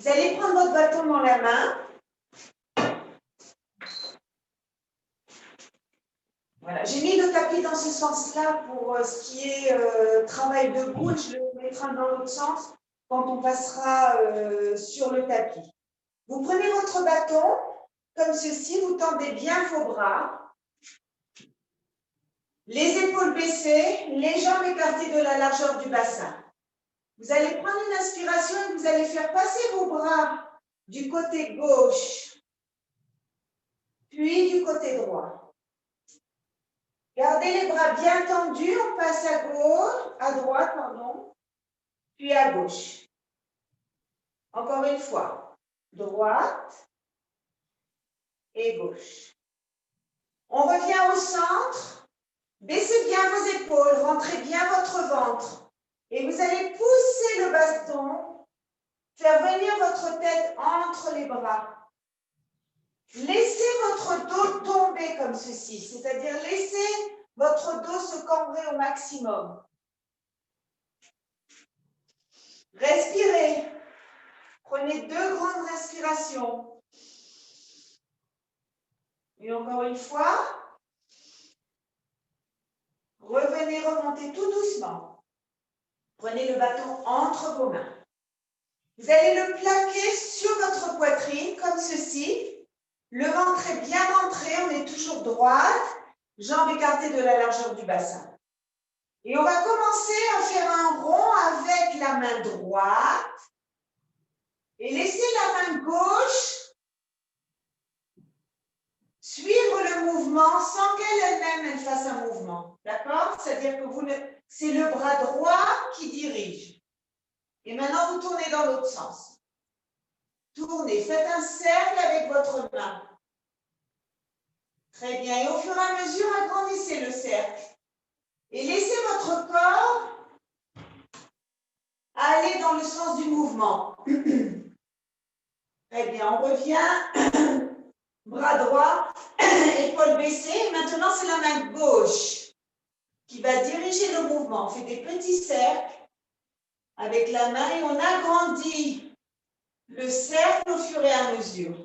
Vous allez prendre votre bâton dans la main. Voilà, j'ai mis le tapis dans ce sens-là pour ce qui est travail debout et je le mettrai dans l'autre sens quand on passera sur le tapis. Vous prenez votre bâton comme ceci, vous tendez bien vos bras, les épaules baissées, les jambes écartées de la largeur du bassin. Vous allez prendre une inspiration et vous allez faire passer vos bras du côté gauche, puis du côté droit. Gardez les bras bien tendus, on passe à gauche, à droite, pardon, puis à gauche. Encore une fois, droite et gauche. On revient au centre, baissez bien vos épaules, rentrez bien votre ventre et vous allez pousser le baston, faire venir votre tête entre les bras. Laissez votre dos tomber comme ceci, c'est-à-dire laissez votre dos se cambrer au maximum. Respirez. Prenez 2 grandes respirations. Et encore une fois, revenez remonter tout doucement. Prenez le bâton entre vos mains. Vous allez le plaquer sur votre poitrine comme ceci. Le ventre est bien rentré, on est toujours droite, jambes écartées de la largeur du bassin. Et on va commencer à faire un rond avec la main droite et laisser la main gauche suivre le mouvement sans qu'elle-même elle fasse un mouvement. D'accord? C'est-à-dire que c'est le bras droit qui dirige. Et maintenant, vous tournez dans l'autre sens. Tournez, faites un cercle avec votre main. Très bien. Et au fur et à mesure, agrandissez le cercle. Et laissez votre corps aller dans le sens du mouvement. Très bien. On revient. Bras droit, épaules baissées. Maintenant, c'est la main gauche qui va diriger le mouvement. On fait des petits cercles avec la main et on agrandit le cercle au fur et à mesure.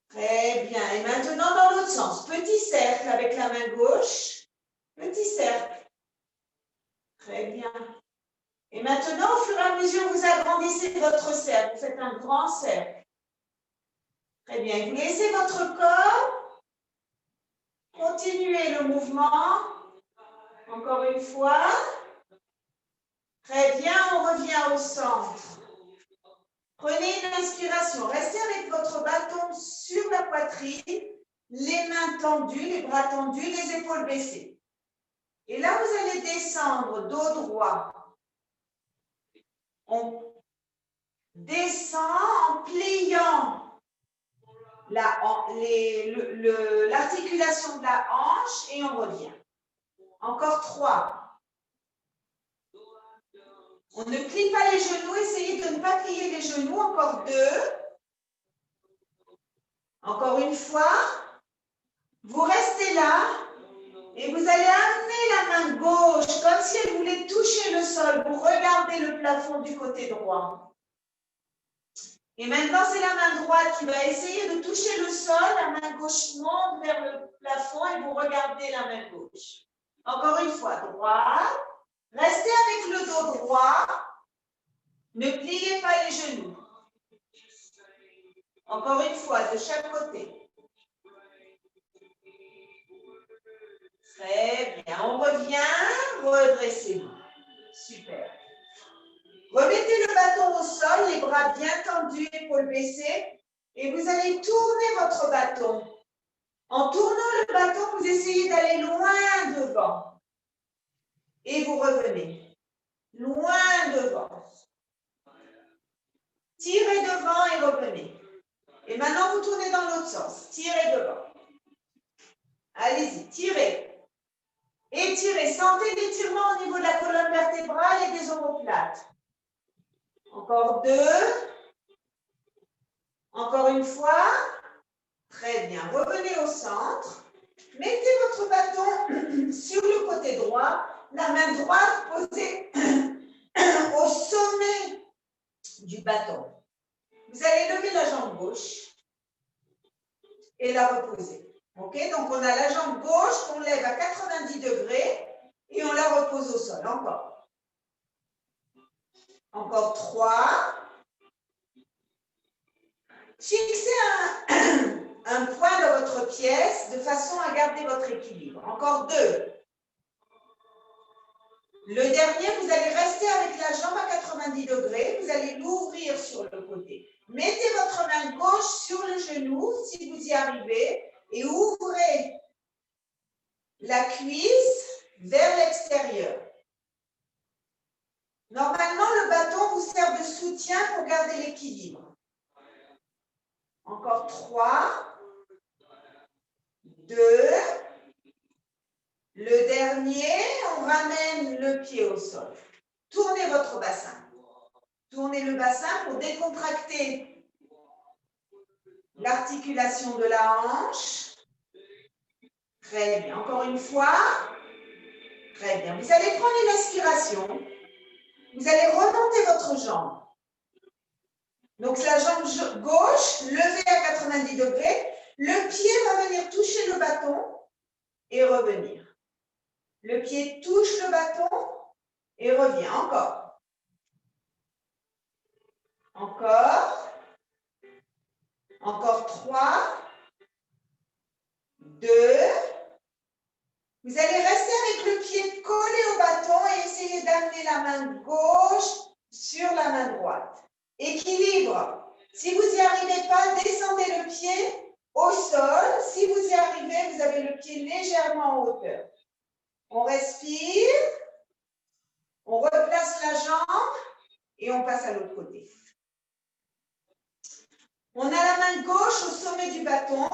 Très bien. Et maintenant, dans l'autre sens. Petit cercle avec la main gauche. Petit cercle. Très bien. Et maintenant, au fur et à mesure, vous agrandissez votre cercle. Vous faites un grand cercle. Très bien. Vous laissez votre corps continuer le mouvement. Encore une fois. Très bien. On revient au centre. Prenez une inspiration. Restez avec votre bâton sur la poitrine, les mains tendues, les bras tendus, les épaules baissées. Et là, vous allez descendre dos droit. On descend en pliant l'articulation de la hanche et on revient. Encore 3. On ne plie pas les genoux, essayez de ne pas plier les genoux. Encore 2. Encore une fois. Vous restez là et vous allez amener la main gauche comme si elle voulait toucher le sol. Vous regardez le plafond du côté droit. Et maintenant, c'est la main droite qui va essayer de toucher le sol. La main gauche monte vers le plafond et vous regardez la main gauche. Encore une fois, droite. Restez avec le dos droit. Ne pliez pas les genoux. Encore une fois, de chaque côté. Très bien. On revient. Redressez-vous. Super. Remettez le bâton au sol, les bras bien tendus, épaules baissées. Et vous allez tourner votre bâton. En tournant le bâton, vous essayez d'aller loin devant. Et vous revenez. Loin devant. Tirez devant et revenez. Et maintenant, vous tournez dans l'autre sens. Tirez devant. Allez-y, tirez. Étirez. Sentez l'étirement au niveau de la colonne vertébrale et des omoplates. Encore 2. Encore une fois. Très bien. Revenez au centre. Mettez votre bâton sur le côté droit. La main droite posée au sommet du bâton. Vous allez lever la jambe gauche et la reposer. Ok, donc on a la jambe gauche qu'on lève à 90 degrés et on la repose au sol. Encore. Encore 3. Fixez un point dans votre pièce de façon à garder votre équilibre. Encore 2. Le dernier, vous allez rester avec la jambe à 90 degrés. Vous allez l'ouvrir sur le côté. Mettez votre main gauche sur le genou, si vous y arrivez, et ouvrez la cuisse vers l'extérieur. Normalement, le bâton vous sert de soutien pour garder l'équilibre. Encore 3, 2. Le dernier, on ramène le pied au sol. Tournez votre bassin. Tournez le bassin pour décontracter l'articulation de la hanche. Très bien. Encore une fois. Très bien. Vous allez prendre une inspiration. Vous allez remonter votre jambe. Donc la jambe gauche, levée à 90 degrés. Le pied va venir toucher le bâton et revenir. Le pied touche le bâton et revient. Encore. Encore. Encore 3. 2. Vous allez rester avec le pied collé au bâton et essayer d'amener la main gauche sur la main droite. Équilibre. Si vous n'y arrivez pas, descendez le pied au sol. Si vous y arrivez, vous avez le pied légèrement en hauteur. On respire. On replace la jambe et on passe à l'autre côté. On a la main gauche au sommet du bâton.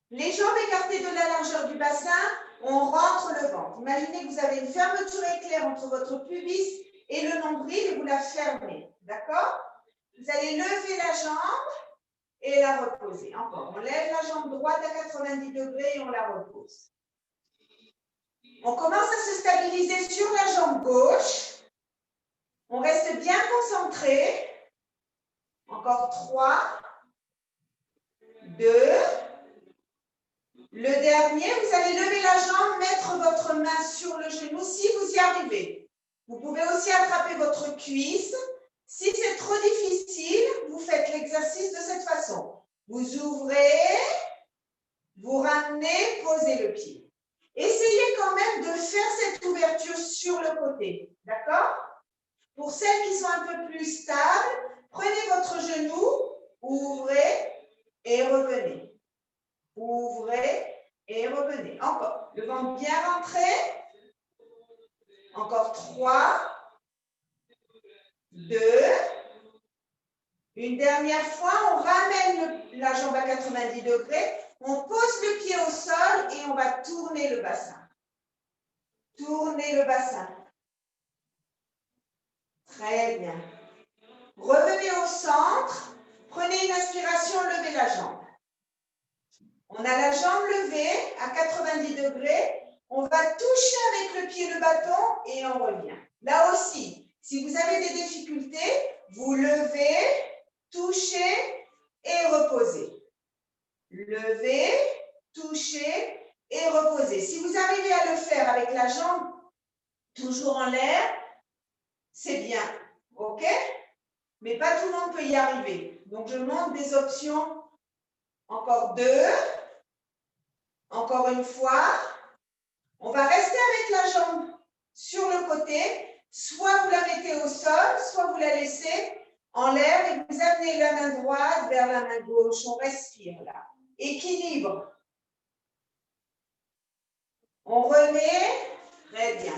Les jambes écartées de la largeur du bassin, on rentre le ventre. Imaginez que vous avez une fermeture éclair entre votre pubis et le nombril et vous la fermez. D'accord? Vous allez lever la jambe et la reposer. Encore. On lève la jambe droite à 90 degrés et on la repose. On commence à se stabiliser sur la jambe gauche. On reste bien concentré. Encore 3, 2. Le dernier, vous allez lever la jambe, mettre votre main sur le genou si vous y arrivez. Vous pouvez aussi attraper votre cuisse. Si c'est trop difficile, vous faites l'exercice de cette façon. Vous ouvrez, vous ramenez, posez le pied. Essayez quand même de faire cette ouverture sur le côté. D'accord? Pour celles qui sont un peu plus stables, prenez votre genou, ouvrez et revenez. Ouvrez et revenez. Encore. Le ventre bien rentré. Encore 3, 2. Une dernière fois, on ramène la jambe à 90 degrés. On pose le pied au sol et on va tourner le bassin. Tournez le bassin. Très bien. Revenez au centre. Prenez une inspiration, levez la jambe. On a la jambe levée à 90 degrés. On va toucher avec le pied le bâton et on revient. Là aussi, si vous avez des difficultés, vous levez, touchez et reposez. Levez, touchez et reposez. Si vous arrivez à le faire avec la jambe toujours en l'air, c'est bien. OK? Mais pas tout le monde peut y arriver. Donc, je montre des options. Encore 2. Encore une fois. On va rester avec la jambe sur le côté. Soit vous la mettez au sol, soit vous la laissez en l'air et vous amenez la main droite vers la main gauche. On respire là. Équilibre. On remet. Très bien.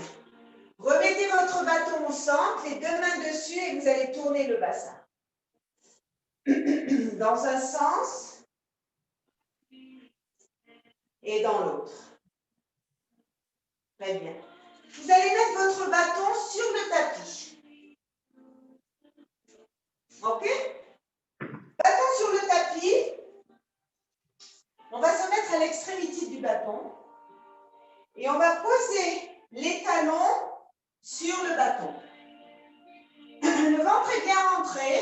Remettez votre bâton au centre, les 2 mains dessus et vous allez tourner le bassin. Dans un sens et dans l'autre. Très bien. Vous allez mettre votre bâton sur le tapis. OK? Bâton sur le tapis. On va se mettre à l'extrémité du bâton. Et on va poser les talons sur le bâton. Le ventre est bien rentré.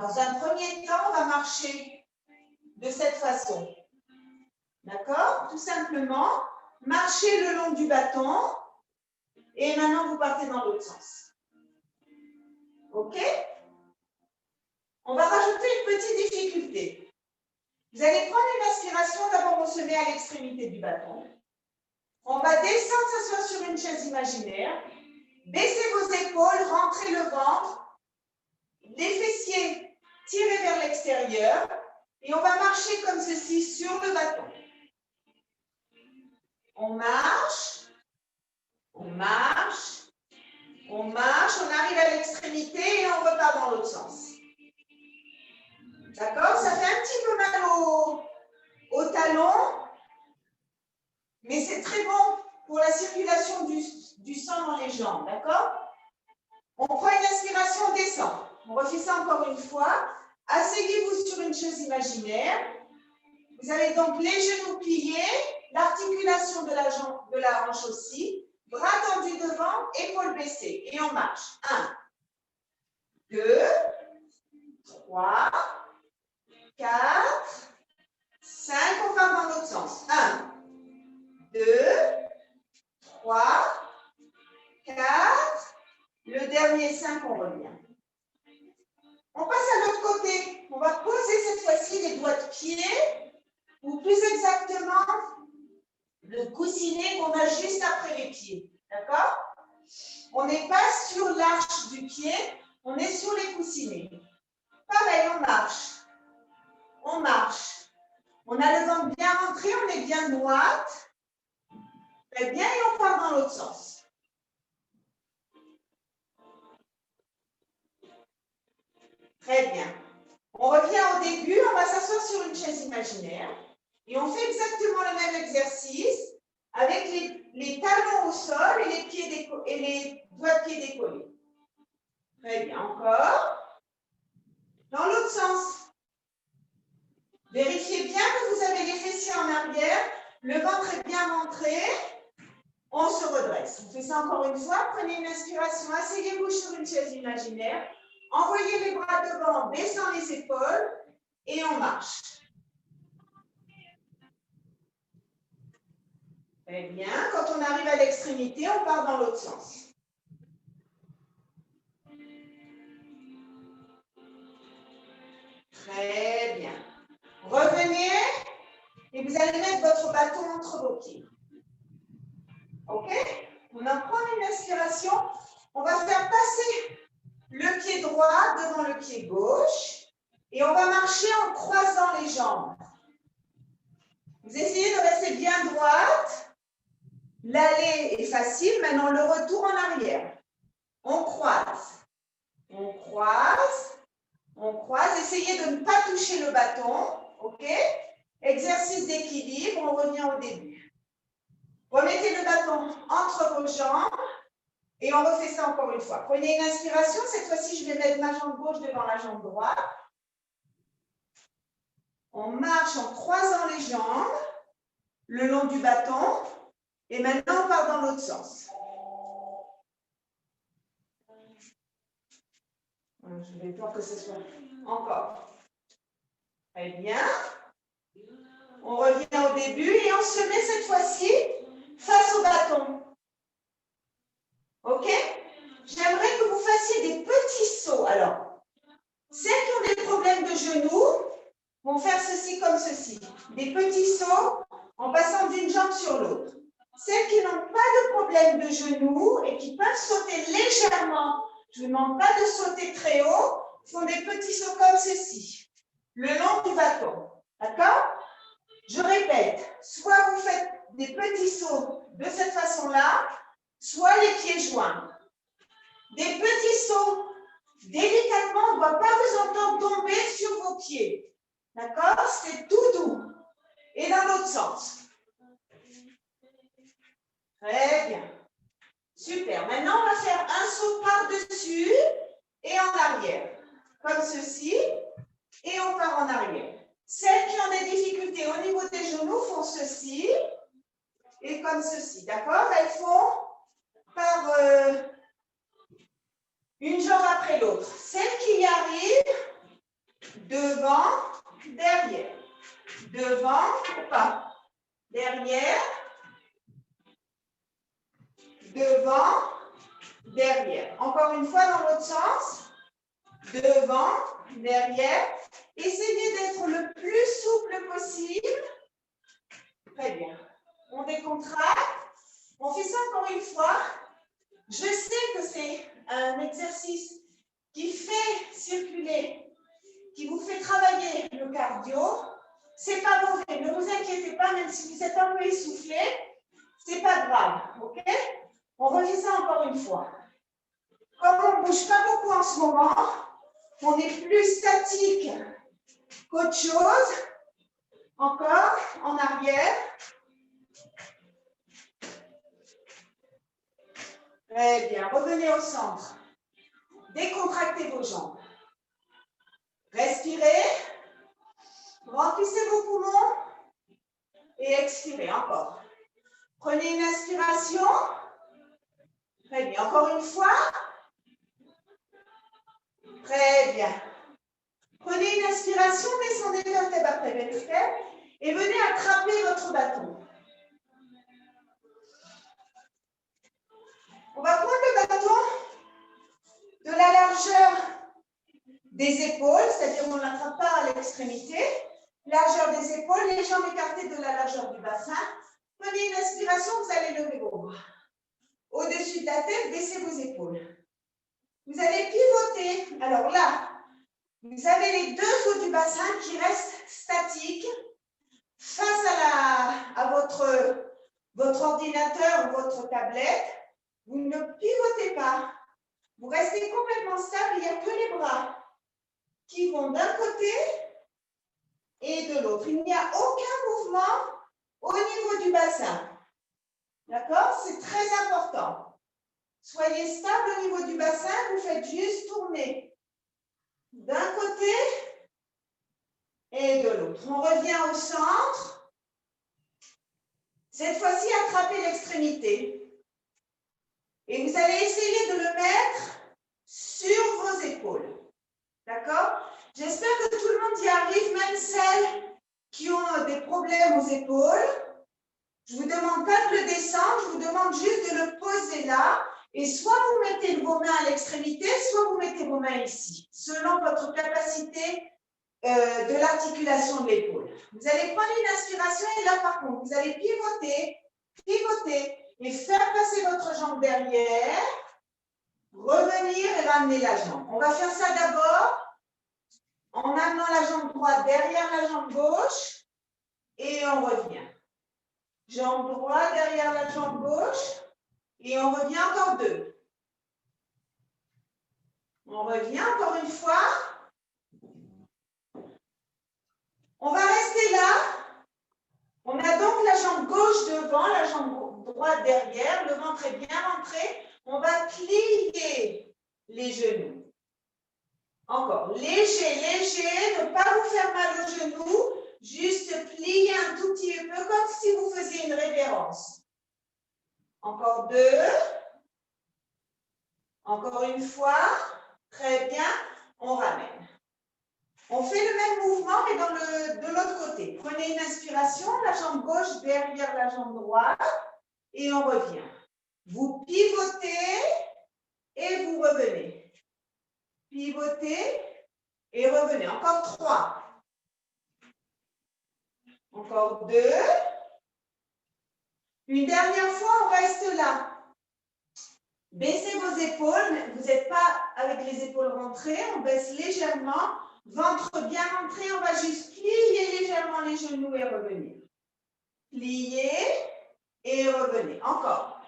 Dans un premier temps, on va marcher de cette façon. D'accord? Tout simplement, marchez le long du bâton et maintenant vous partez dans l'autre sens. OK? On va rajouter une petite difficulté. Vous allez prendre une inspiration, d'abord on se met à l'extrémité du bâton. On va descendre, s'asseoir sur une chaise imaginaire. Baissez vos épaules, rentrez le ventre. Les fessiers tirés vers l'extérieur. Et on va marcher comme ceci sur le bâton. On marche, on marche, on marche, on arrive à l'extrémité et on repart dans l'autre sens. D'accord? Ça fait un petit peu mal au talon, mais c'est très bon pour la circulation du sang dans les jambes. D'accord? On prend une inspiration, on descend. On refait ça encore une fois. Asseyez-vous sur une chaise imaginaire. Vous avez donc les genoux pliés, l'articulation de la hanche aussi, bras tendus devant, épaules baissées. Et on marche. 1, 2, 3, 4, 5. On part dans l'autre sens. 1, 2, 3, 4. Le dernier 5, on revient. On passe à l'autre côté. On va poser cette fois-ci les doigts de pied, ou plus exactement, le coussinet qu'on a juste après les pieds. D'accord? On n'est pas sur l'arche du pied, on est sur les coussinets. Pareil, on marche. On marche. On a le ventre bien rentré, on est bien droite. Très bien, et on part dans l'autre sens. Très bien. On revient au début, on va s'asseoir sur une chaise imaginaire. Et on fait exactement le même exercice avec les talons au sol et les doigts de pied décollés. Très bien, encore. Dans l'autre sens. Vérifiez bien que vous avez les fessiers en arrière, le ventre est bien rentré. On se redresse. On fait ça encore une fois. Prenez une inspiration, asseyez-vous sur une chaise imaginaire. Envoyez les bras devant, baissant les épaules et on marche. Très bien. Quand on arrive à l'extrémité, on part dans l'autre sens. Très bien. Revenez et vous allez mettre votre bâton entre vos pieds. OK? On en prend une inspiration. On va faire passer le pied droit devant le pied gauche et on va marcher en croisant les jambes. Vous essayez de rester bien droite. L'aller est facile. Maintenant, le retour en arrière. On croise. On croise. On croise. Essayez de ne pas toucher le bâton. OK? Exercice d'équilibre. On revient au début. Remettez le bâton entre vos jambes. Et on refait ça encore une fois. Prenez une inspiration. Cette fois-ci, je vais mettre ma jambe gauche devant la jambe droite. On marche en croisant les jambes le long du bâton. Et maintenant, on part dans l'autre sens. Je vais voir que ce soit encore. Très bien. On revient au début et on se met cette fois-ci face au bâton. OK? J'aimerais que vous fassiez des petits sauts. Alors, celles qui ont des problèmes de genoux vont faire ceci comme ceci. Des petits sauts en passant d'une jambe sur l'autre. Celles qui n'ont pas de problème de genoux et qui peuvent sauter légèrement, je ne vous demande pas de sauter très haut, font des petits sauts comme ceci, le long du bâton. D'accord? Je répète, soit vous faites des petits sauts de cette façon-là, soit les pieds joints. Des petits sauts, délicatement, on ne doit pas vous entendre tomber sur vos pieds. D'accord? C'est tout doux. Et dans l'autre sens. Très bien. Super. Maintenant, on va faire un saut par-dessus et en arrière. Comme ceci. Et on part en arrière. Celles qui ont des difficultés au niveau des genoux font ceci. Et comme ceci. D'accord? Elles font par une jambe après l'autre. Celles qui y arrivent devant, derrière. Devant, pas. Derrière, devant, derrière. Encore une fois dans l'autre sens. Devant, derrière. Essayez d'être le plus souple possible. Très bien. On décontracte. On fait ça encore une fois. Je sais que c'est un exercice qui fait circuler, qui vous fait travailler le cardio. C'est pas mauvais. Ne vous inquiétez pas, même si vous êtes un peu essoufflé, c'est pas grave. OK? On refait ça encore une fois. Comme on ne bouge pas beaucoup en ce moment, on est plus statique qu'autre chose. Encore, en arrière. Très bien. Revenez au centre. Décontractez vos jambes. Respirez. Remplissez vos poumons. Et expirez encore. Prenez une inspiration. Très bien. Encore une fois. Très bien. Prenez une inspiration, descendez vertèbre après vertèbre et venez attraper votre bâton. On va prendre le bâton de la largeur des épaules, c'est-à-dire on ne l'attrape pas à l'extrémité. Largeur des épaules, les jambes écartées de la largeur du bassin. Prenez une inspiration, vous allez lever vos bras. Au-dessus de la tête, baissez vos épaules. Vous allez pivoter. Alors là, vous avez les deux os du bassin qui restent statiques face à votre ordinateur ou votre tablette. Vous ne pivotez pas. Vous restez complètement stable. Il n'y a que les bras qui vont d'un côté et de l'autre. Il n'y a aucun mouvement au niveau du bassin. D'accord? C'est très important. Soyez stable au niveau du bassin. Vous faites juste tourner d'un côté et de l'autre. On revient au centre. Cette fois-ci, attrapez l'extrémité. Et vous allez essayer de le mettre sur vos épaules. D'accord? J'espère que tout le monde y arrive, même celles qui ont des problèmes aux épaules. Je ne vous demande pas de le descendre, je vous demande juste de le poser là. Et soit vous mettez vos mains à l'extrémité, soit vous mettez vos mains ici, selon votre capacité de l'articulation de l'épaule. Vous allez prendre une inspiration et là, par contre, vous allez pivoter et faire passer votre jambe derrière, revenir et ramener la jambe. On va faire ça d'abord en amenant la jambe droite derrière la jambe gauche et on revient. Jambe droite derrière la jambe gauche et on revient encore deux. On revient encore une fois. On va rester là. On a donc la jambe gauche devant, la jambe droite derrière, le ventre est bien rentré. On va plier les genoux. Encore, léger, léger, ne pas vous faire mal aux genoux, juste plier un tout petit peu comme si vous faisiez une révérence. Encore deux. Encore une fois. Très bien, on ramène. On fait le même mouvement, mais de l'autre côté. Prenez une inspiration, la jambe gauche derrière la jambe droite, et on revient. Vous pivotez et vous revenez. Pivotez et revenez. Encore trois. Encore deux. Une dernière fois, on reste là. Baissez vos épaules. Vous n'êtes pas avec les épaules rentrées. On baisse légèrement. Ventre bien rentré. On va juste plier légèrement les genoux et revenir. Plier et revenez. Encore.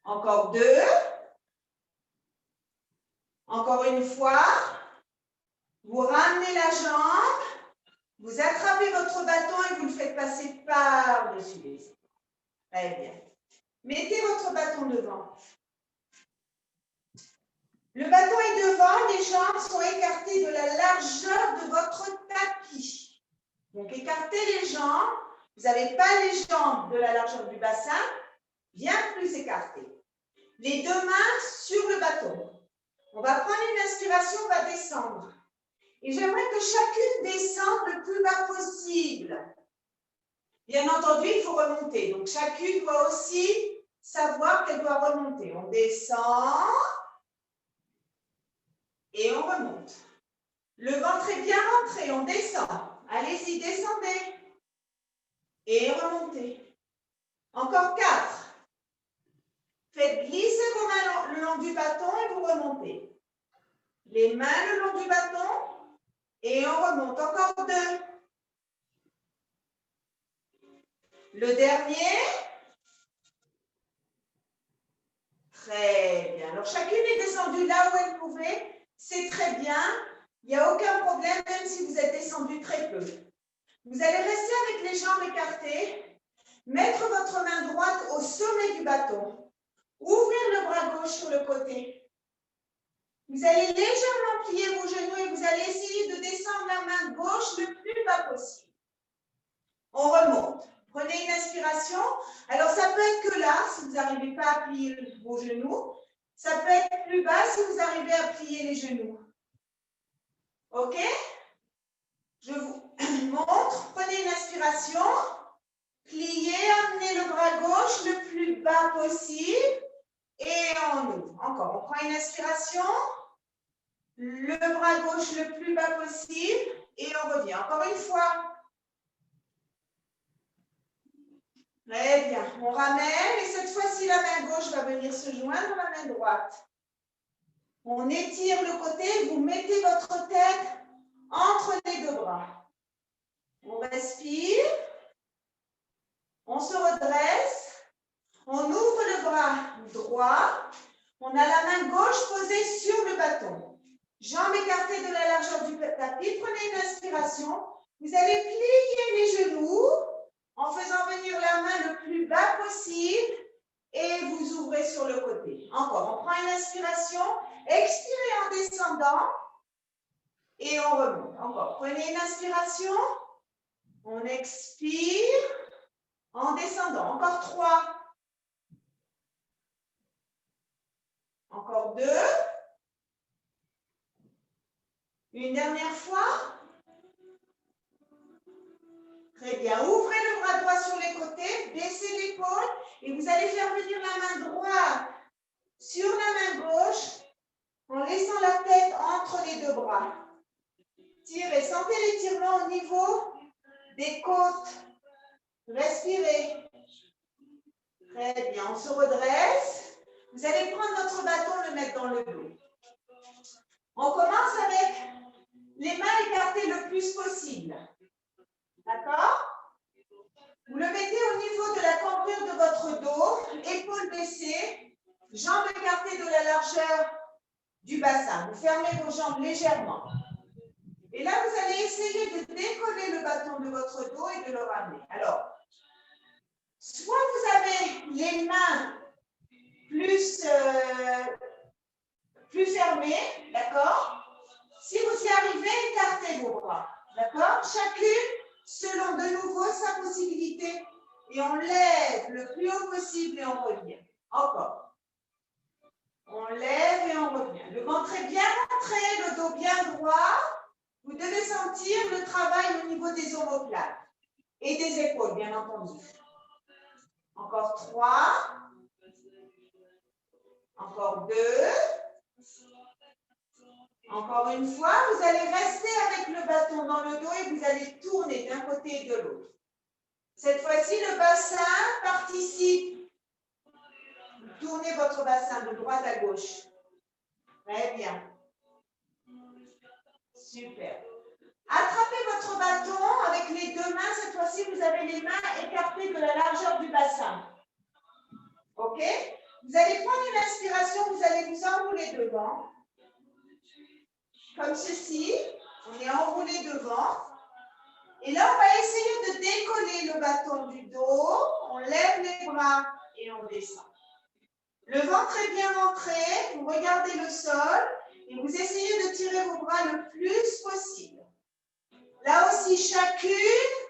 Encore deux. Encore une fois. Vous ramenez la jambe. Vous attrapez votre bâton et vous le faites passer par-dessus les épaules. Très bien. Mettez votre bâton devant. Le bâton est devant, les jambes sont écartées de la largeur de votre tapis. Donc, écartez les jambes. Vous n'avez pas les jambes de la largeur du bassin, bien plus écartées. Les deux mains sur le bâton. On va prendre une inspiration, on va descendre. Et j'aimerais que chacune descende le plus bas possible. Bien entendu, il faut remonter. Donc, chacune doit aussi savoir qu'elle doit remonter. On descend et on remonte. Le ventre est bien rentré, on descend. Allez-y, descendez. Et remontez. Encore 4. Faites glisser vos mains le long du bâton et vous remontez. Les mains le long du bâton et on remonte. Encore 2. Le dernier. Très bien. Alors, chacune est descendue là où elle pouvait. C'est très bien. Il n'y a aucun problème, même si vous êtes descendu très peu. Vous allez rester avec les jambes écartées. Mettre votre main droite au sommet du bâton. Ouvrir le bras gauche sur le côté. Vous allez légèrement plier vos genoux et vous allez essayer de descendre la main gauche le plus bas possible. On remonte. Prenez une inspiration. Alors, ça peut être que là, si vous n'arrivez pas à plier vos genoux. Ça peut être plus bas si vous arrivez à plier les genoux. OK? Je vous montre. Prenez une inspiration. Pliez, amenez le bras gauche le plus bas possible. Et on ouvre. Encore, on prend une inspiration. Le bras gauche le plus bas possible. Et on revient. Encore une fois. Très bien. On ramène. Et cette fois-ci, la main gauche va venir se joindre à la main droite. On étire le côté. Vous mettez votre tête entre les deux bras. On respire. On se redresse. On ouvre le bras droit. On a la main gauche posée sur le bâton. Jambes écartées de la largeur du tapis. Prenez une inspiration. Vous allez plier les genoux en faisant venir la main le plus bas possible et vous ouvrez sur le côté. Encore, on prend une inspiration. Expirez en descendant et on remonte. Encore, prenez une inspiration. On expire en descendant. Encore 3. Encore 2. Une dernière fois. Très bien. Ouvrez le bras droit sur les côtés, baissez l'épaule et vous allez faire venir la main droite sur la main gauche en laissant la tête entre les deux bras. Tirez. Sentez l'étirement au niveau des côtes. Respirez. Très bien. On se redresse. Vous allez prendre votre bâton, le mettre dans le dos. On commence avec les mains écartées le plus possible. D'accord? Vous le mettez au niveau de la cambrure de votre dos, épaules baissées, jambes écartées de la largeur du bassin. Vous fermez vos jambes légèrement. Et là, vous allez essayer de décoller le bâton de votre dos et de le ramener. Alors, soit vous avez les mains plus fermées, d'accord? Si vous y arrivez, écartez vos bras, d'accord? Chacune selon de nouveau sa possibilité. Et on lève le plus haut possible et on revient. Encore. On lève et on revient. Le ventre est bien rentré, le dos bien droit. Vous devez sentir le travail au niveau des omoplates et des épaules, bien entendu. Encore 3. Encore 2. Encore une fois, vous allez rester avec le bâton dans le dos et vous allez tourner d'un côté et de l'autre. Cette fois-ci, le bassin participe. Vous tournez votre bassin de droite à gauche. Très bien. Super. Attrapez votre bâton avec les deux mains. Cette fois-ci, vous avez les mains écartées de la largeur du bassin. OK? Vous allez prendre une inspiration, vous allez vous enrouler devant. Comme ceci. On est enroulé devant. Et là, on va essayer de décoller le bâton du dos. On lève les bras et on descend. Le ventre est bien rentré. Vous regardez le sol et vous essayez de tirer vos bras le plus possible. Là aussi, chacune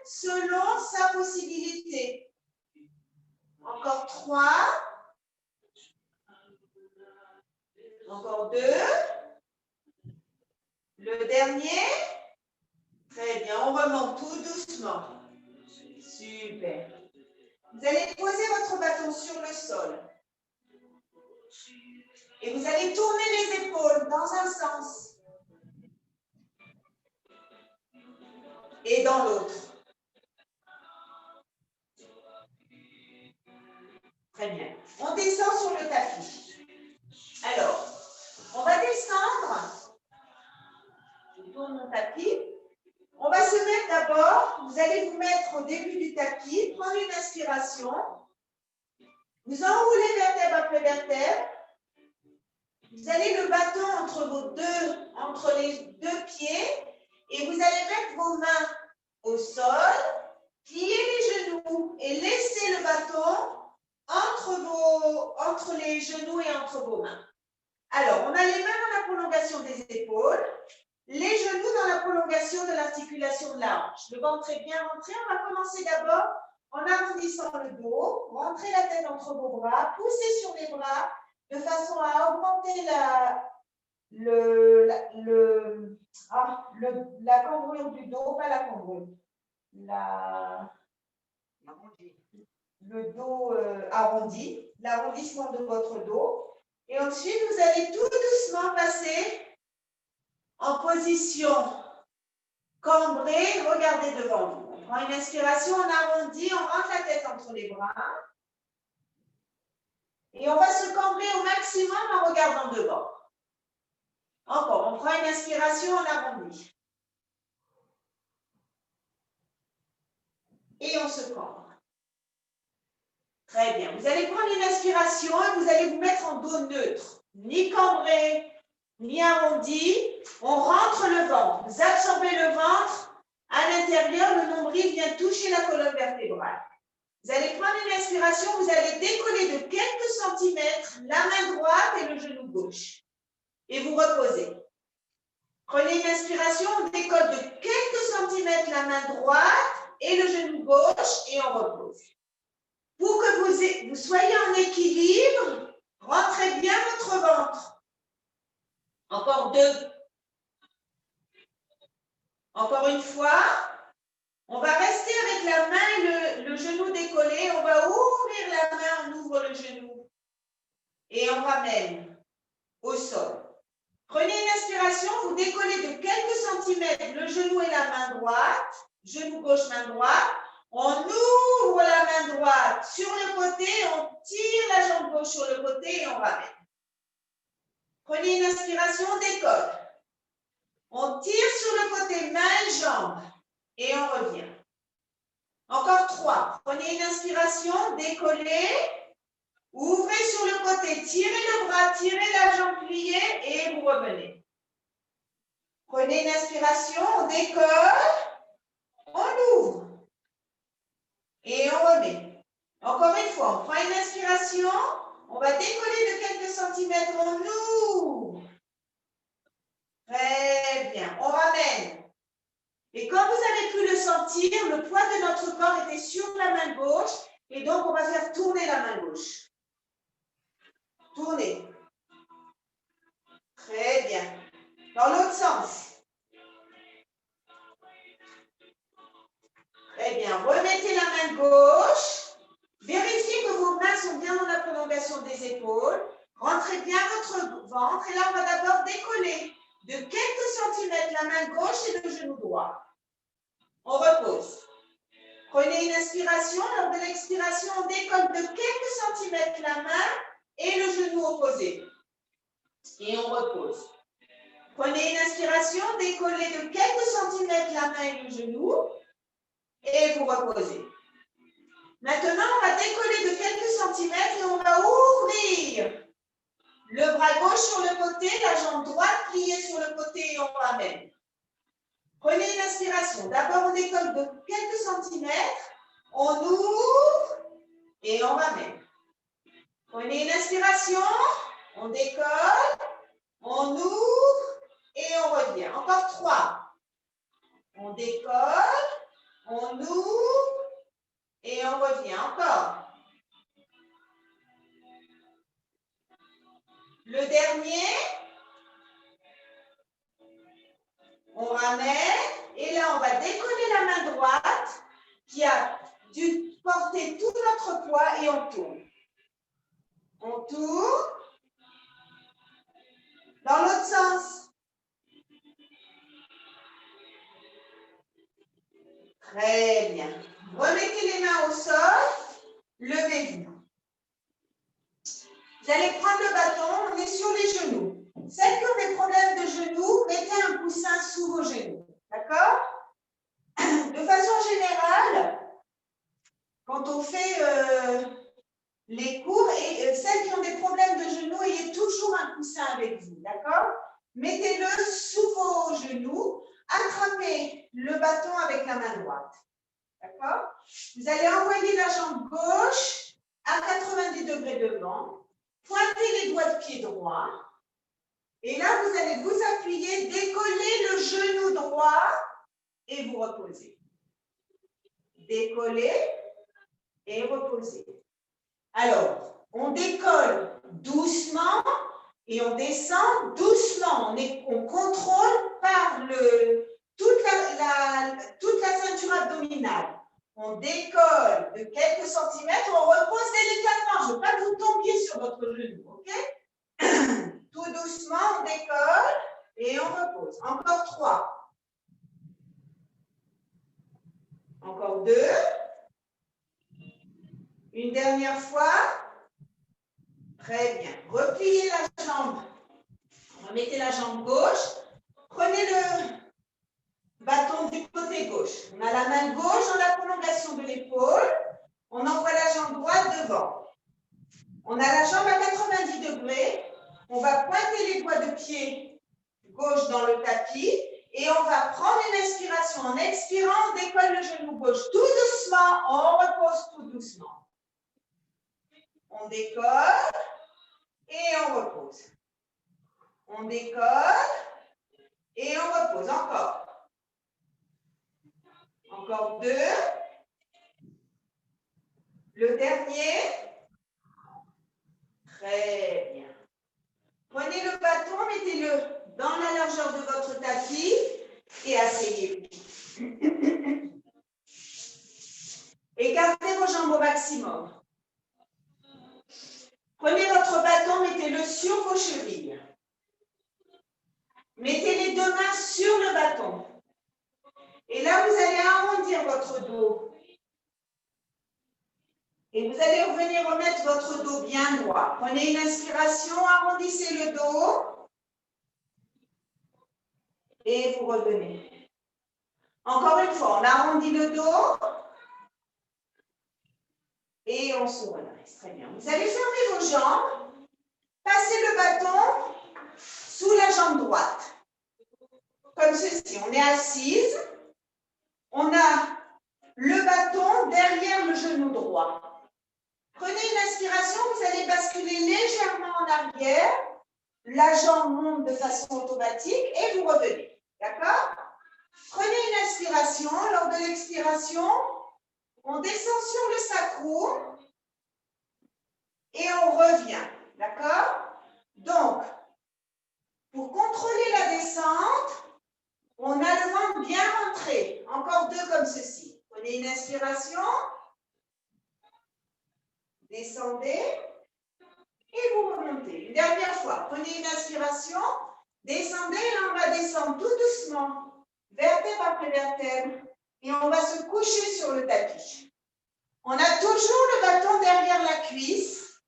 selon sa possibilité. Encore 3. Encore 2. Le dernier. Très bien, on remonte tout doucement. Super. Vous allez poser votre bâton sur le sol. Et vous allez tourner les épaules dans un sens et dans l'autre. Très bien. On descend sur le tapis. Alors, on va descendre. Je tourne mon tapis. On va se mettre d'abord, vous allez vous mettre au début du tapis, prendre une inspiration. Vous enroulez vertèbre après vertèbre. Vous allez le bâton entre les deux pieds et vous allez mettre vos mains au sol, plier les genoux et laisser le bâton entre les genoux et entre vos mains. Alors, on a les mains dans la prolongation des épaules, les genoux dans la prolongation de l'articulation de la hanche. Le ventre est bien rentré. On va commencer d'abord en arrondissant le dos, rentrez la tête entre vos bras, poussez sur les bras de façon à augmenter la cambrure du dos, pas la cambrure, le dos arrondi, l'arrondissement de votre dos. Et ensuite, vous allez tout doucement passer en position cambrée, regardez devant vous. On prend une inspiration, on arrondit, on rentre la tête entre les bras. Et on va se cambrer au maximum en regardant devant. Encore, on prend une inspiration, on arrondit. Et on se cambre. Très bien. Vous allez prendre une inspiration et vous allez vous mettre en dos neutre. Ni cambré, ni arrondi. On rentre le ventre. Vous absorbez le ventre. À l'intérieur, le nombril vient toucher la colonne vertébrale. Vous allez prendre une inspiration, vous allez décoller de quelques centimètres la main droite et le genou gauche. Et vous reposez. Prenez une inspiration, on décolle de quelques centimètres la main droite et le genou gauche et on repose. Pour que vous soyez en équilibre, rentrez bien votre ventre. Encore deux. Encore une fois. On va rester avec la main et le genou décollé. On va ouvrir la main, on ouvre le genou. Et on ramène au sol. Prenez une inspiration, vous décollez de quelques centimètres le genou et la main droite. Genou gauche, main droite. On ouvre la main droite sur le côté, on tire la jambe gauche sur le côté et on ramène. Prenez une inspiration, on décolle. On tire sur le côté, main et jambe. Et on revient. Encore trois. Prenez une inspiration, décollez. Ouvrez sur le côté, tirez le bras, tirez la jambe pliée et vous revenez. Prenez une inspiration, on décolle, on ouvre et on remet. Encore une fois, on prend une inspiration, on va décoller de quelques centimètres, on ouvre. Très bien, on ramène. Et comme vous avez pu le sentir, le poids de notre corps était sur la main gauche et donc on va faire tourner la main gauche. Tournez. Très bien. Dans l'autre sens. Très bien. Remettez la main gauche. Vérifiez que vos mains sont bien dans la prolongation des épaules. Rentrez bien votre ventre. Et là, on va d'abord décoller de quelques centimètres la main gauche et le genou droit. On repose. Prenez une inspiration. Lors de l'expiration, on décolle de quelques centimètres la main et le genou opposé. Et on repose. Prenez une inspiration, décollez de quelques centimètres la main et le genou et vous reposez. Maintenant, on va décoller de quelques centimètres et on va ouvrir le bras gauche sur le côté, la jambe droite pliée sur le côté et on ramène. Prenez une inspiration. D'abord, on décolle de quelques centimètres, on ouvre et on ramène. Prenez une inspiration, on décolle, on ouvre et on revient. Encore trois. On décolle, on ouvre et on revient. Encore. Le dernier. On ramène et là, on va décoller la main droite qui a dû porter tout notre poids et on tourne. On tourne. Dans l'autre sens. Très bien. Remettez les mains au sol. Levez-vous. Vous allez prendre le bâton, on est sur les genoux. Celles qui ont des problèmes de genoux, mettez un coussin sous vos genoux. D'accord? De façon générale, quand on fait les cours, et celles qui ont des problèmes de genoux, ayez toujours un coussin avec vous. D'accord? Mettez-le sous vos genoux. Attrapez le bâton avec la main droite. D'accord? Vous allez envoyer la jambe gauche à 90 degrés devant. Pointez les doigts de pied droit. Et là, vous allez vous appuyer, décoller le genou droit et vous reposez. Décoller et reposer. Alors, on décolle doucement et on descend doucement. On contrôle par toute la ceinture abdominale. On décolle de quelques centimètres, on repose délicatement. Je ne veux pas que vous tombiez sur votre genou, ok? Tout doucement, on décolle et on repose. Encore 3. Encore 2. Une dernière fois. Très bien. Repliez la jambe. Remettez la jambe gauche. Prenez le bâton du côté gauche. On a la main gauche dans la prolongation de l'épaule. On envoie la jambe droite devant. On a la jambe à 90 degrés. On va pointer les doigts de pied gauche dans le tapis et on va prendre une inspiration. En expirant, on décolle le genou gauche tout doucement. On repose tout doucement. On décolle et on repose. On décolle et on repose. Encore. Encore 2. Le dernier. Très bien. Prenez le bâton, mettez-le dans la largeur de votre tapis et asseyez-vous. Et gardez vos jambes au maximum. Prenez votre bâton, mettez-le sur vos chevilles. Mettez les 2 mains sur le bâton. Et là, vous allez arrondir votre dos. Et vous allez revenir remettre votre dos bien droit. Prenez une inspiration, arrondissez le dos. Et vous revenez. Encore une fois, on arrondit le dos. Et on se redresse. Très bien. Vous allez fermer vos jambes. Passez le bâton sous la jambe droite. Comme ceci. On est assise. On a le bâton derrière le genou droit. Prenez une inspiration, vous allez basculer légèrement en arrière. La jambe monte de façon automatique et vous revenez. D'accord? Prenez une inspiration. Lors de l'expiration, on descend sur le sacrum et on revient. D'accord? Donc, pour contrôler la descente, on a le ventre bien rentré. Encore 2 comme ceci. Prenez une inspiration. Descendez et vous remontez. Une dernière fois. Prenez une inspiration. Descendez. Là, on va descendre tout doucement. Vertèbre après vertèbre. Et on va se coucher sur le tapis. On a toujours le bâton derrière la cuisse.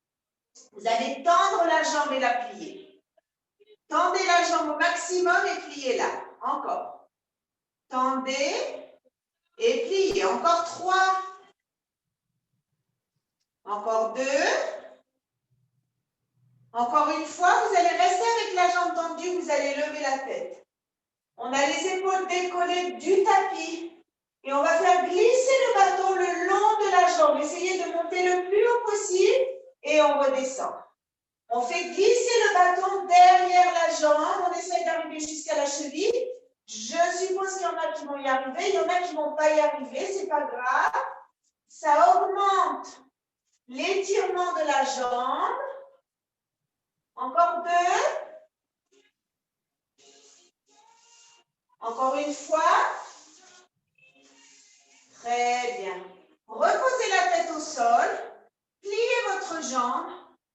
Vous allez tendre la jambe et la plier. Tendez la jambe au maximum et pliez-la. Encore. Tendez et pliez. Encore 3. Encore 2. Encore une fois, vous allez rester avec la jambe tendue, vous allez lever la tête. On a les épaules décollées du tapis. Et on va faire glisser le bâton le long de la jambe. Essayez de monter le plus haut possible et on redescend. On fait glisser le bâton derrière la jambe. On essaye d'arriver jusqu'à la cheville. Je suppose qu'il y en a qui vont y arriver. Il y en a qui ne vont pas y arriver. Ce n'est pas grave. Ça augmente l'étirement de la jambe. Encore 2. Encore Encore une fois. Très bien. Reposez la tête au sol. Pliez votre jambe.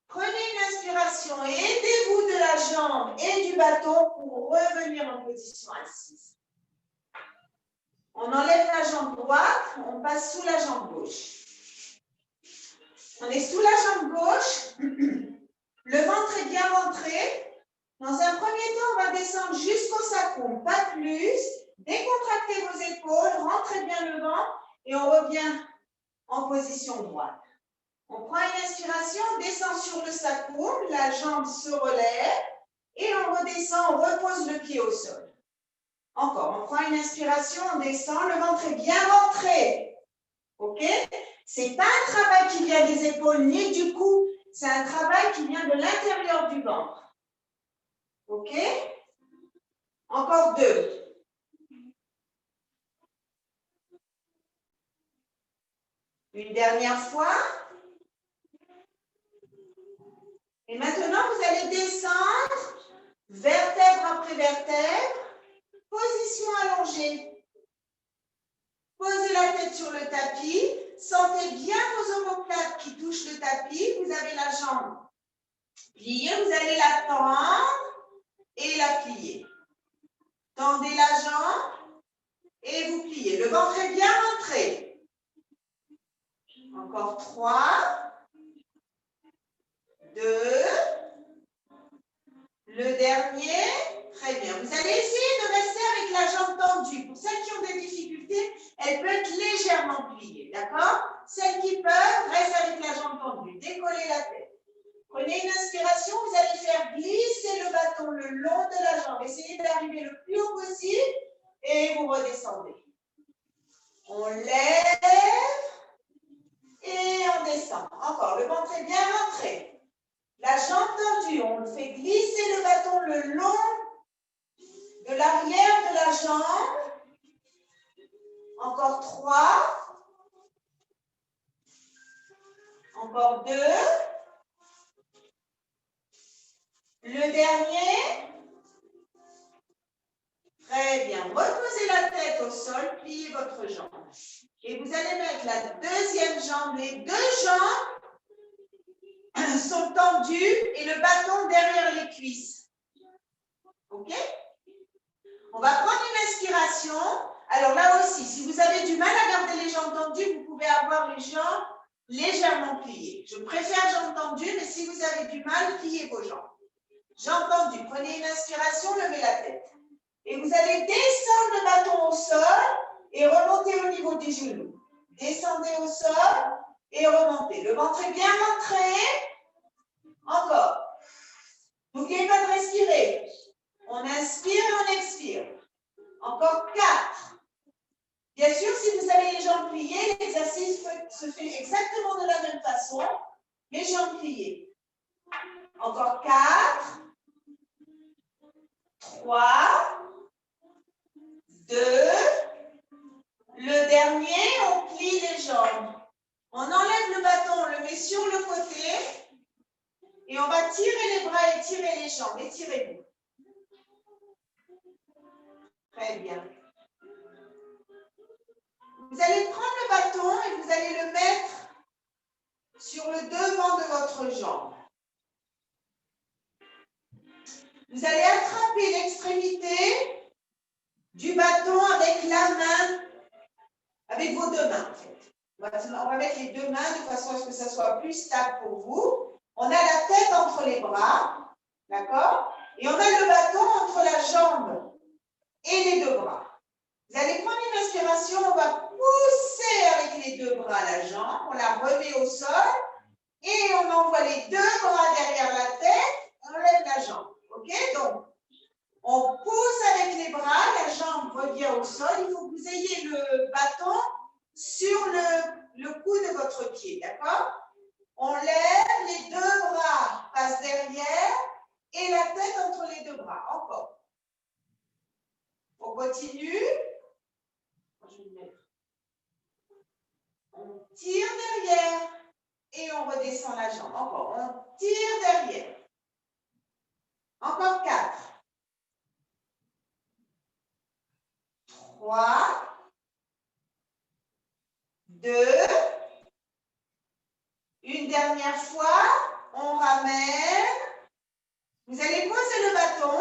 Prenez une inspiration et aidez-vous de la jambe et du bâton pour revenir en position assise. On enlève la jambe droite, on passe sous la jambe gauche. On est sous la jambe gauche. Le ventre est bien rentré. Dans un premier temps, on va descendre jusqu'au sacrum, pas plus. Décontractez vos épaules, rentrez bien le ventre et on revient en position droite. On prend une inspiration, on descend sur le sacrum, la jambe se relève et on redescend, on repose le pied au sol. Encore, on prend une inspiration, on descend, le ventre est bien rentré. Ok? C'est pas un travail qui vient des épaules ni du cou, c'est un travail qui vient de l'intérieur du ventre. Ok? Encore 2. Une dernière fois. Et maintenant, vous allez descendre, vertèbre après vertèbre, position allongée. Posez la tête sur le tapis, sentez bien vos omoplates qui touchent le tapis. Vous avez la jambe pliée, vous allez la tendre et la plier. Tendez la jambe et vous pliez. Le ventre est bien rentré. Encore 3. 2. Le dernier. Très bien. Vous allez essayer de rester avec la jambe tendue. Pour celles qui ont des difficultés, elle peut être légèrement pliée. D'accord? Celles qui peuvent, restent avec la jambe tendue. Décollez la tête. Prenez une inspiration. Vous allez faire glisser le bâton le long de la jambe. Essayez d'arriver le plus haut possible et vous redescendez. On lève et on descend. Encore. Le ventre est bien rentré. La jambe tendue, on fait glisser le bâton le long de l'arrière de la jambe. Encore 3. Encore 2. Le dernier. Très bien. Reposez la tête au sol, pliez votre jambe. Et vous allez mettre la deuxième jambe, les deux jambes sont tendues et le bâton derrière les cuisses. OK? On va prendre une inspiration. Alors là aussi, si vous avez du mal à garder les jambes tendues, vous pouvez avoir les jambes légèrement pliées. Je préfère jambes tendues, mais si vous avez du mal, pliez vos jambes. Jambes tendues, prenez une inspiration, levez la tête. Et vous allez descendre le bâton au sol et remonter au niveau des genoux. Descendez au sol et remontez. Le ventre est bien rentré. Encore. N'oubliez pas de respirer. On inspire et on expire. Encore 4. Bien sûr, si vous avez les jambes pliées, l'exercice se fait exactement de la même façon. Les jambes pliées. Encore 4. 3. 2. Le dernier, on plie les jambes. On enlève le bâton, on le met sur le côté. Et on va tirer les bras et tirer les jambes. Étirez-vous. Très bien. Vous allez prendre le bâton et vous allez le mettre sur le devant de votre jambe. Vous allez attraper l'extrémité du bâton avec la main, avec vos deux mains en fait. On va mettre les deux mains de façon à ce que ça soit plus stable pour vous. On a la tête entre les bras, d'accord? Et on a le bâton entre la jambe et les deux bras. Vous allez prendre une inspiration, on va pousser avec les deux bras la jambe, on la remet au sol et on envoie les deux bras derrière la tête, on lève la jambe. Ok? Donc, on pousse avec les bras, la jambe revient au sol. Il faut que vous ayez le bâton sur le cou de votre pied, d'accord? On lève, les deux bras passent derrière et la tête entre les deux bras. Encore. On continue. On tire derrière et on redescend la jambe. Encore. On tire derrière. Encore 4. 3, 2. Une dernière fois, on ramène. Vous allez poser le bâton.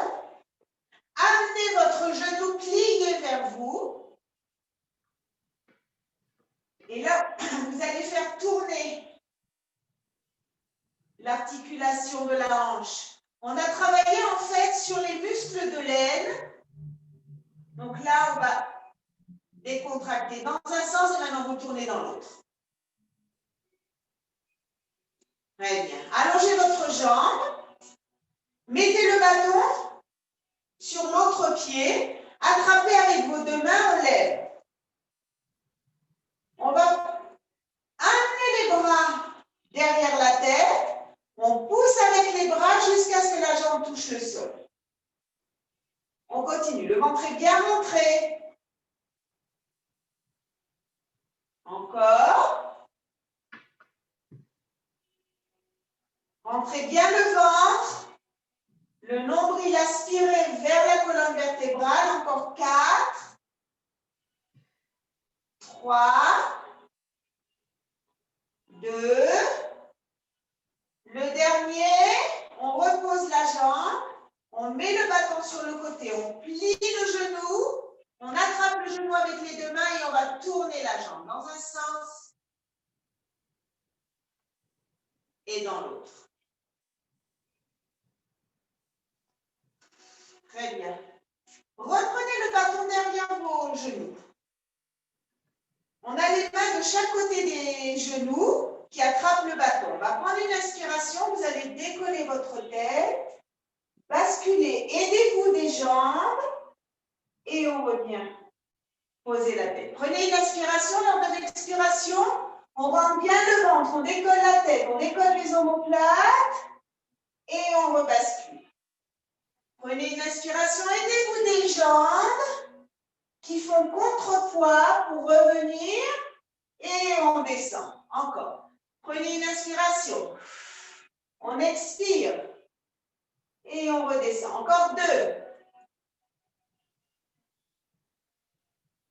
Amenez votre genou plié vers vous. Et là, vous allez faire tourner l'articulation de la hanche. On a travaillé en fait sur les muscles de l'aine. Donc là, on va décontracter dans un sens et maintenant vous tournez dans l'autre. Très bien. Allongez votre jambe. Mettez le bâton sur l'autre pied. Attrapez avec vos deux mains, on lève. On va amener les bras derrière la tête. On pousse avec les bras jusqu'à ce que la jambe touche le sol. On continue. Le ventre est bien montré. Encore. Rentrez bien le ventre. Le nombril aspiré vers la colonne vertébrale. Encore 4, 3, 2. Le dernier, on repose la jambe. On met le bâton sur le côté. On plie le genou. On attrape le genou avec les deux mains et on va tourner la jambe dans un sens et dans l'autre. Très bien. Reprenez le bâton derrière vos genoux. On a les mains de chaque côté des genoux qui attrapent le bâton. On va prendre une inspiration. Vous allez décoller votre tête, basculer, aidez-vous des jambes et on revient. Posez la tête. Prenez une inspiration. Lors de l'expiration, on rentre bien le ventre, on décolle la tête, on décolle les omoplates et on rebascule. Prenez une inspiration, aidez-vous des jambes qui font contrepoids pour revenir et on descend. Encore. Prenez une inspiration. On expire et on redescend. Encore 2.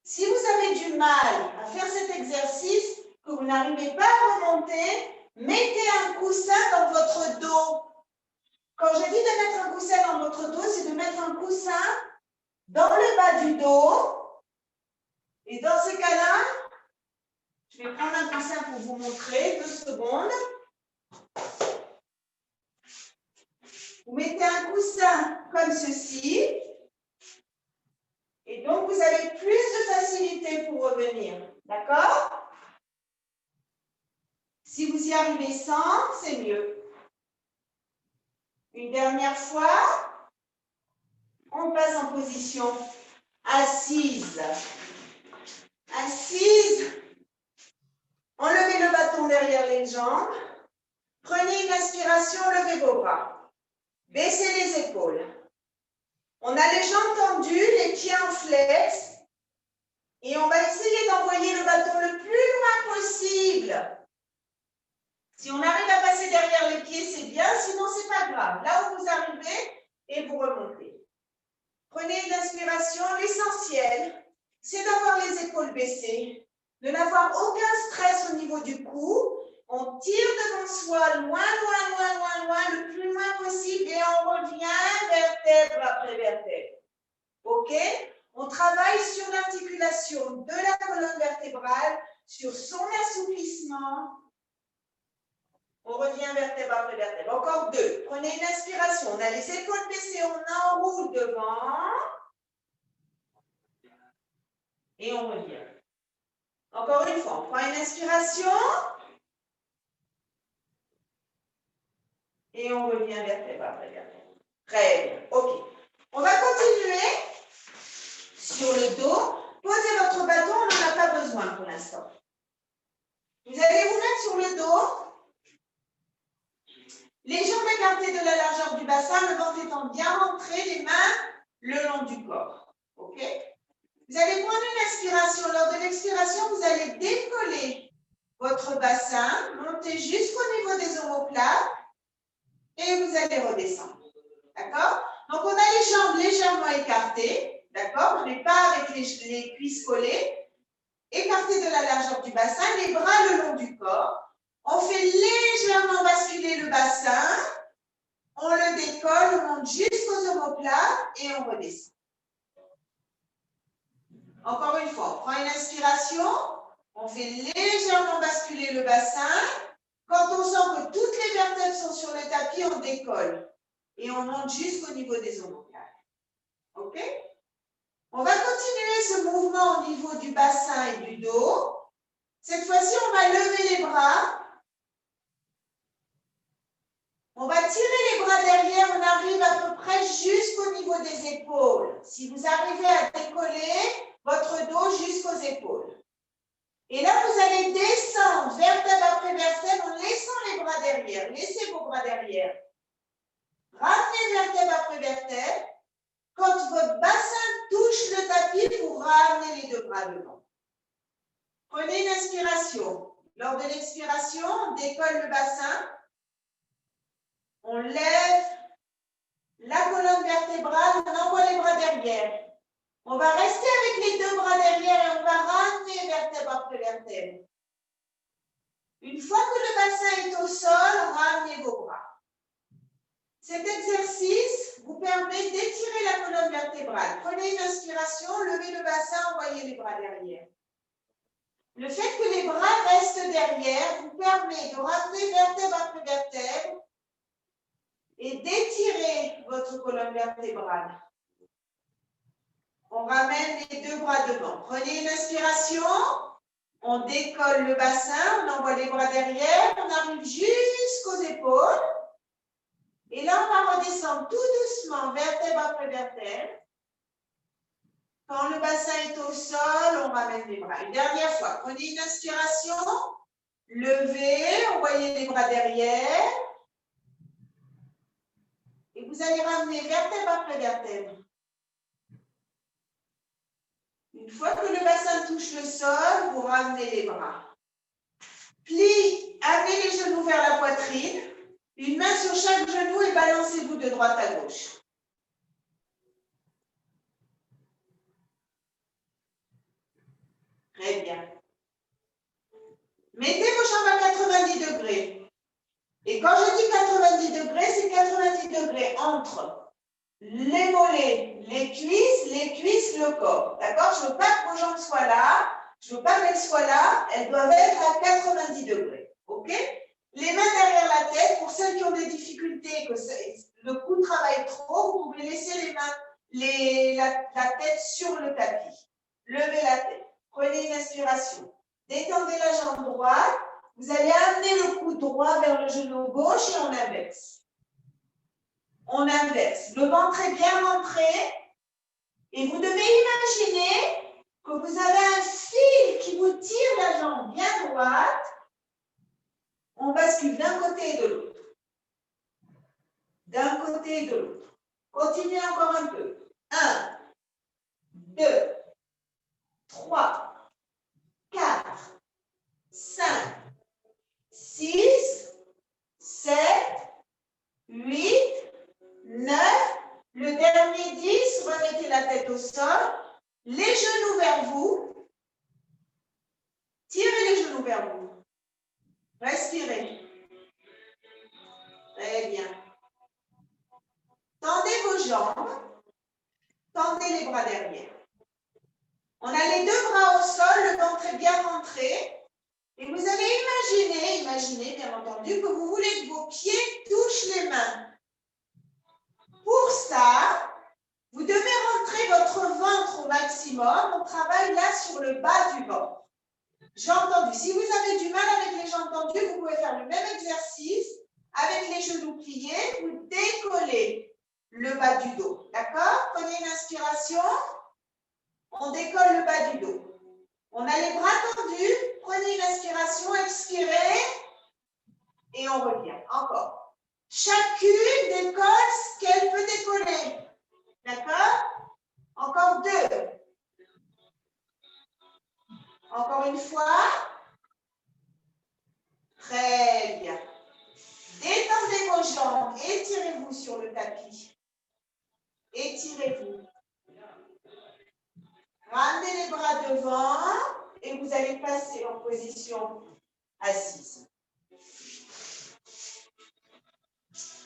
Si vous avez du mal à faire cet exercice, que vous n'arrivez pas à remonter, mettez un coussin dans votre dos. Quand je dis de mettre un coussin dans votre dos, c'est de mettre un coussin dans le bas du dos. Et dans ce cas-là, je vais prendre un coussin pour vous montrer, 2 secondes. Vous mettez un coussin comme ceci. Et donc, vous avez plus de facilité pour revenir. D'accord? Si vous y arrivez sans, c'est mieux. Une dernière fois, on passe en position assise. Assise. Enlevez le bâton derrière les jambes. Prenez une inspiration, levez vos bras. Baissez les épaules. On a les jambes tendues, les pieds en flex. Et on va essayer d'envoyer le bâton le plus loin possible. Si on arrive à passer derrière les pieds, c'est bien, sinon c'est pas grave. Là où vous arrivez, et vous remontez. Prenez une inspiration, l'essentiel, c'est d'avoir les épaules baissées, de n'avoir aucun stress au niveau du cou. On tire devant soi, loin, le plus loin possible, et on revient vertèbre après vertèbre. OK? On travaille sur l'articulation de la colonne vertébrale, sur son assouplissement. On revient vertèbre après vertèbre. Encore 2. Prenez une inspiration. On a les épaules baissées, on enroule devant. Et on revient. Encore une fois, on prend une inspiration. Et on revient vertèbre après vertèbre. Très bien. OK. On va continuer sur le dos. Posez votre bâton, on n'en a pas besoin pour l'instant. Vous allez vous mettre sur le dos. Les jambes écartées de la largeur du bassin, le ventre étant bien rentré, les mains le long du corps. OK? Vous allez prendre une inspiration. Lors de l'expiration, vous allez décoller votre bassin, monter jusqu'au niveau des omoplates et vous allez redescendre. D'accord? Donc, on a les jambes légèrement écartées. D'accord? On n'est pas avec les cuisses du bassin, les bras le long du corps. On fait légèrement basculer le bassin. On le décolle, on monte jusqu'aux omoplates et on redescend. Encore une fois, on prend une inspiration. On fait légèrement basculer le bassin. Quand on sent que toutes les vertèbres sont sur le tapis, on décolle. Et on monte jusqu'au niveau des omoplates. OK? On va continuer ce mouvement au niveau du bassin et du dos. Cette fois-ci, on va lever les bras. On va tirer les bras derrière. On arrive à peu près jusqu'au niveau des épaules. Si vous arrivez à décoller votre dos jusqu'aux épaules. Et là, vous allez descendre vertèbre après vertèbre en laissant les bras derrière. Laissez vos bras derrière. Ramenez vertèbre après vertèbre. Quand votre bassin touche le tapis, vous ramenez les deux bras devant. Prenez une inspiration. Lors de l'expiration, on décolle le bassin. On lève la colonne vertébrale, on envoie les bras derrière. On va rester avec les deux bras derrière et on va ramener vertèbre après vertèbre. Une fois que le bassin est au sol, ramenez vos bras. Cet exercice vous permet d'étirer la colonne vertébrale. Prenez une inspiration, levez le bassin, envoyez les bras derrière. Le fait que les bras restent derrière vous permet de ramener vertèbre après vertèbre et d'étirer votre colonne vertébrale. On ramène les deux bras devant. Prenez une inspiration, on décolle le bassin, on envoie les bras derrière, on arrive jusqu'aux épaules. Et là, on va redescendre tout doucement, vertèbre après vertèbre. Quand le bassin est au sol, on ramène les bras. Une dernière fois, prenez une inspiration, levez, envoyez les bras derrière. Et vous allez ramener vertèbre après vertèbre. Une fois que le bassin touche le sol, vous ramenez les bras. Plie, amenez les genoux vers la poitrine. Une main sur chaque genou et balancez-vous de droite à gauche. Très bien. Mettez vos jambes à 90 degrés. Et quand je dis 90 degrés, c'est 90 degrés entre les mollets, les cuisses, le corps. D'accord? Je ne veux pas que vos jambes soient là. Je ne veux pas qu'elles soient là. Elles doivent être à 90 degrés. OK? Les mains derrière la tête. Pour celles qui ont des difficultés, que le cou travaille trop, vous pouvez laisser les mains, la tête sur le tapis. Levez la tête. Prenez une inspiration. Détendez la jambe droite. Vous allez amener le cou droit vers le genou gauche et on inverse. On inverse. Le ventre est bien rentré. Et vous devez imaginer que vous avez un fil qui vous tire la jambe bien droite. On bascule d'un côté et de l'autre. D'un côté et de l'autre. Continuez encore un peu. 1, 2, 3, 4, 5, 6, 7, 8, 9, le dernier 10, remettez la tête au sol, les genoux vers vous, tirez les genoux vers vous, respirez. Très bien. Tendez vos jambes, tendez les bras derrière. On a les deux bras au sol, le ventre est bien rentré. Et vous allez imaginer bien entendu, que vous voulez que vos pieds touchent les mains. Pour ça, vous devez rentrer votre ventre au maximum. On travaille là sur le bas du ventre. J'ai entendu. Si vous avez du mal avec les jambes tendues, vous pouvez faire le même exercice avec les genoux pliés. Vous décollez le bas du dos. D'accord? Prenez une inspiration. On décolle le bas du dos. On a les bras tendus. Prenez une inspiration, expirez. Et on revient. Encore. Chacune décolle ce qu'elle peut décoller. D'accord? Encore 2. Encore une fois. Très bien. Détendez vos jambes. Étirez-vous sur le tapis. Étirez-vous. Ramenez les bras devant et vous allez passer en position assise.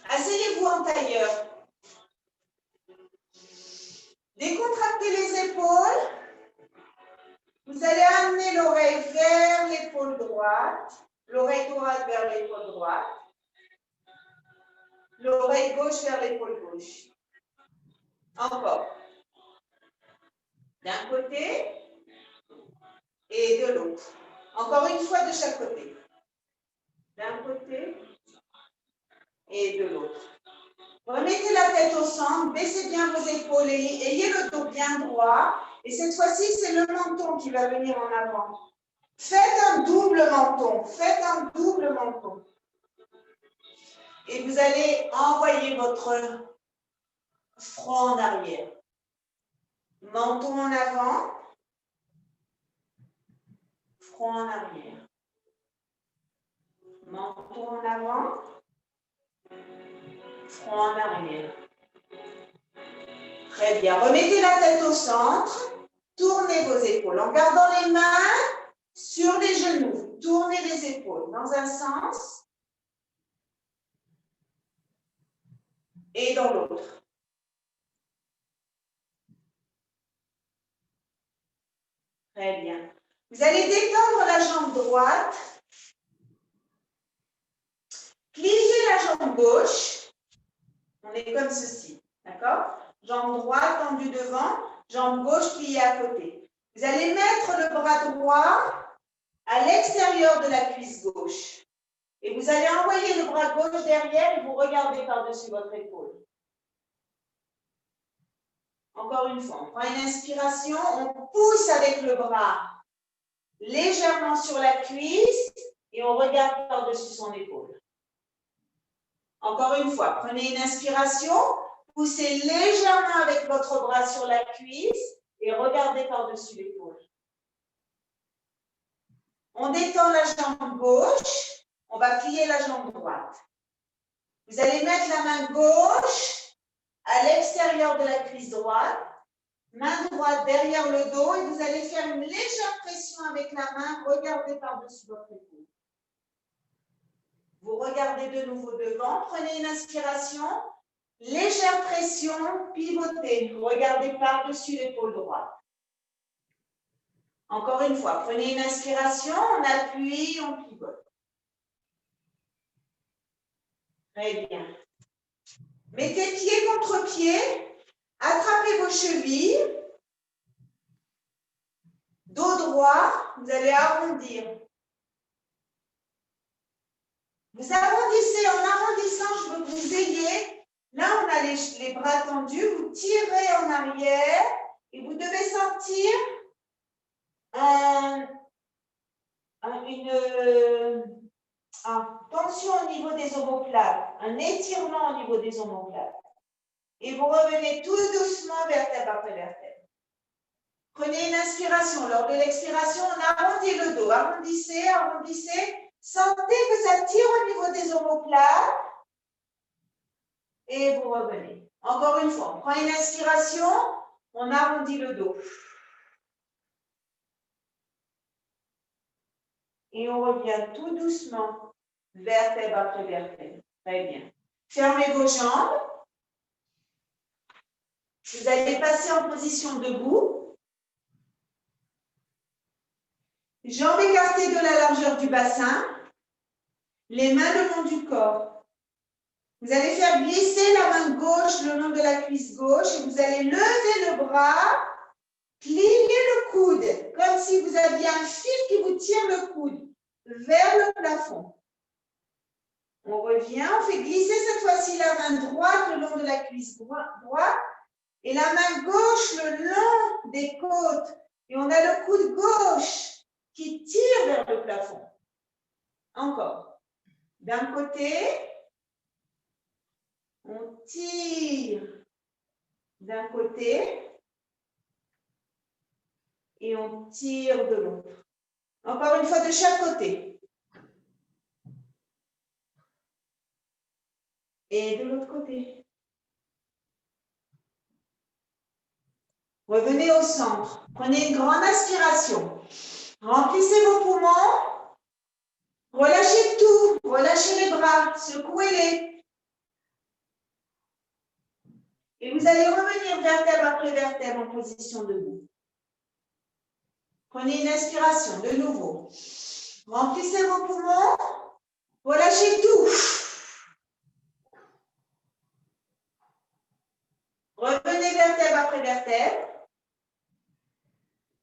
Asseyez-vous en tailleur. Décontractez les épaules. Vous allez amener l'oreille vers l'épaule droite, l'oreille droite vers l'épaule droite, l'oreille gauche vers l'épaule gauche. Encore. D'un côté et de l'autre. Encore une fois de chaque côté. D'un côté et de l'autre. Remettez la tête au centre, baissez bien vos épaules et ayez le dos bien droit. Et cette fois-ci, c'est le menton qui va venir en avant. Faites un double menton. Faites un double menton. Et vous allez envoyer votre front en arrière. Menton en avant. Front en arrière. Menton en avant. Front en arrière. Très bien. Remettez la tête au centre. Tournez vos épaules en gardant les mains sur les genoux. Tournez les épaules dans un sens et dans l'autre. Très bien. Vous allez détendre la jambe droite. Pliez la jambe gauche. On est comme ceci. D'accord? Jambe droite tendue devant, jambe gauche pliée à côté. Vous allez mettre le bras droit à l'extérieur de la cuisse gauche. Et vous allez envoyer le bras gauche derrière et vous regardez par-dessus votre épaule. Encore une fois, on prend une inspiration, on pousse avec le bras légèrement sur la cuisse et on regarde par-dessus son épaule. Encore une fois, prenez une inspiration, poussez légèrement avec votre bras sur la cuisse et regardez par-dessus l'épaule. On détend la jambe gauche, on va plier la jambe droite. Vous allez mettre la main gauche à l'extérieur de la cuisse droite, main droite derrière le dos et vous allez faire une légère pression avec la main, regardez par-dessus votre épaule. Vous regardez de nouveau devant, prenez une inspiration, légère pression, pivotez, regardez par-dessus l'épaule droite. Encore une fois, prenez une inspiration, on appuie, on pivote. Très bien. Mettez pied contre pied, attrapez vos chevilles, dos droit, vous allez arrondir. Vous arrondissez, en arrondissant, je veux que vous ayez, là on a les bras tendus, vous tirez en arrière et vous devez sentir une tension au niveau des omoplates, un étirement au niveau des omoplates. Et vous revenez tout doucement vertèbre après vertèbre. Prenez une inspiration. Lors de l'expiration, on arrondit le dos. Arrondissez, arrondissez. Sentez que ça tire au niveau des omoplates. Et vous revenez. Encore une fois, on prend une inspiration, on arrondit le dos. Et on revient tout doucement, vertèbre après vertèbre. Très bien. Fermez vos jambes. Vous allez passer en position debout. Jambes écartées de la largeur du bassin. Les mains le long du corps. Vous allez faire glisser la main gauche le long de la cuisse gauche et vous allez lever le bras, plier le coude, comme si vous aviez un fil qui vous tire le coude vers le plafond. On revient, on fait glisser cette fois-ci la main droite le long de la cuisse droite et la main gauche le long des côtes. Et on a le coude gauche qui tire vers le plafond. Encore. D'un côté, on tire d'un côté et on tire de l'autre. Encore une fois de chaque côté. Et de l'autre côté. Revenez au centre. Prenez une grande inspiration. Remplissez vos poumons. Relâchez tout. Relâchez les bras. Secouez-les. Et vous allez revenir vertèbre après vertèbre en position debout. Prenez une inspiration de nouveau. Remplissez vos poumons. Relâchez tout. Revenez vertèbre après vertèbre.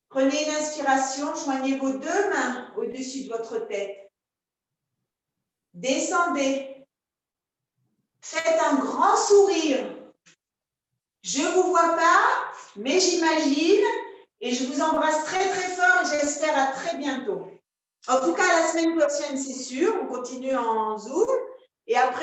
Prenez une inspiration, joignez vos deux mains au-dessus de votre tête. Descendez. Faites un grand sourire. Je ne vous vois pas, mais j'imagine. Et je vous embrasse très très fort et j'espère à très bientôt. En tout cas, la semaine prochaine, c'est sûr. On continue en Zoom. Et après,